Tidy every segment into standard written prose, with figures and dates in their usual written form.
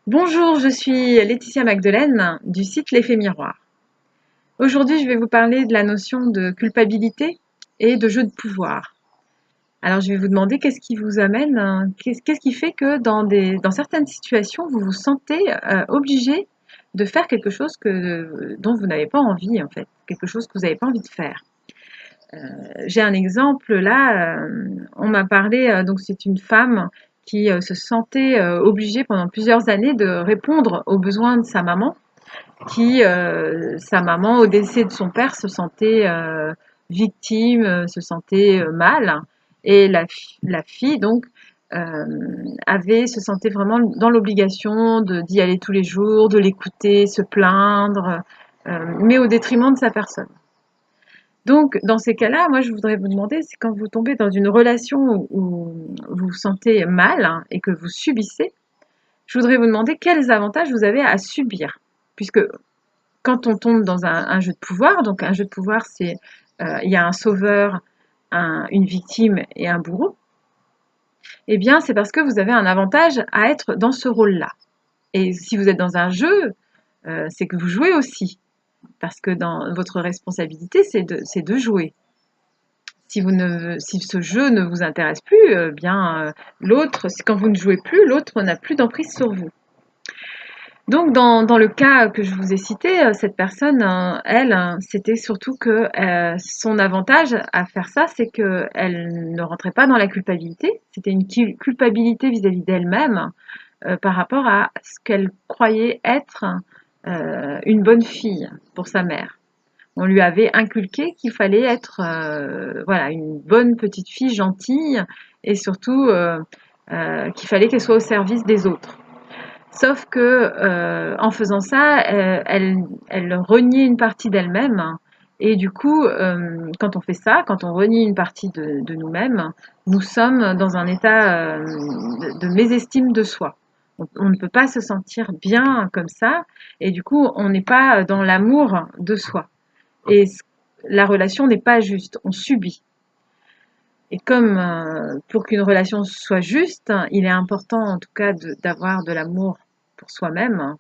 Bonjour, je suis Laetitia Magdelaine du site L'Effet Miroir. Aujourd'hui, je vais vous parler de la notion de culpabilité et de jeu de pouvoir. Alors, je vais vous demander qu'est-ce qui vous amène, qu'est-ce qui fait que dans certaines situations, vous vous sentez obligé de faire quelque chose dont vous n'avez pas envie, en fait, quelque chose que vous n'avez pas envie de faire. J'ai un exemple là, on m'a parlé, donc c'est une femme qui se sentait obligée pendant plusieurs années de répondre aux besoins de sa maman, sa maman, au décès de son père, se sentait victime, se sentait mal, et la fille donc se sentait vraiment dans l'obligation d'y aller tous les jours, de l'écouter, se plaindre, mais au détriment de sa personne. Donc, dans ces cas-là, moi, je voudrais vous demander, c'est quand vous tombez dans une relation où vous vous sentez mal, hein, et que vous subissez, je voudrais vous demander quels avantages vous avez à subir. Puisque quand on tombe dans un jeu de pouvoir, donc un jeu de pouvoir, il y a un sauveur, une victime et un bourreau, eh bien, c'est parce que vous avez un avantage à être dans ce rôle-là. Et si vous êtes dans un jeu, c'est que vous jouez aussi. Parce que dans votre responsabilité, c'est de jouer. Si ce jeu ne vous intéresse plus, bien quand vous ne jouez plus, l'autre n'a plus d'emprise sur vous. Donc dans le cas que je vous ai cité, cette personne, elle, c'était surtout que son avantage à faire ça, c'est qu'elle ne rentrait pas dans la culpabilité. C'était une culpabilité vis-à-vis d'elle-même par rapport à ce qu'elle croyait être une bonne fille pour sa mère. On lui avait inculqué qu'il fallait être voilà, une bonne petite fille gentille et surtout qu'il fallait qu'elle soit au service des autres. Sauf que en faisant ça, elle reniait une partie d'elle-même. Et du coup, quand on fait ça, quand on renie une partie de nous-mêmes, nous sommes dans un état de mésestime de soi. On ne peut pas se sentir bien comme ça, et du coup, on n'est pas dans l'amour de soi. Et la relation n'est pas juste, on subit. Et comme pour qu'une relation soit juste, il est important en tout cas d'avoir de l'amour pour soi-même,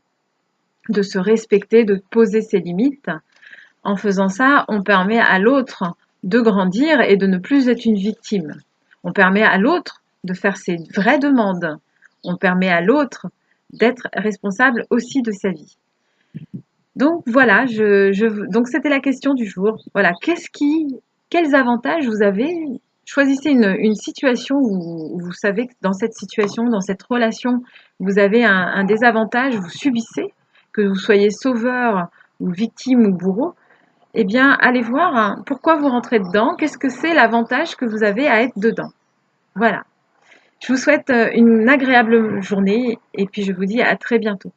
de se respecter, de poser ses limites. En faisant ça, on permet à l'autre de grandir et de ne plus être une victime. On permet à l'autre de faire ses vraies demandes. On permet à l'autre d'être responsable aussi de sa vie. Donc voilà, donc c'était la question du jour. Voilà, quels avantages vous avez? Choisissez une situation où vous savez que dans cette situation, dans cette relation, vous avez un désavantage, vous subissez, que vous soyez sauveur ou victime ou bourreau. Eh bien, allez voir hein, pourquoi vous rentrez dedans, qu'est-ce que c'est l'avantage que vous avez à être dedans. Voilà. Je vous souhaite une agréable journée et puis je vous dis à très bientôt.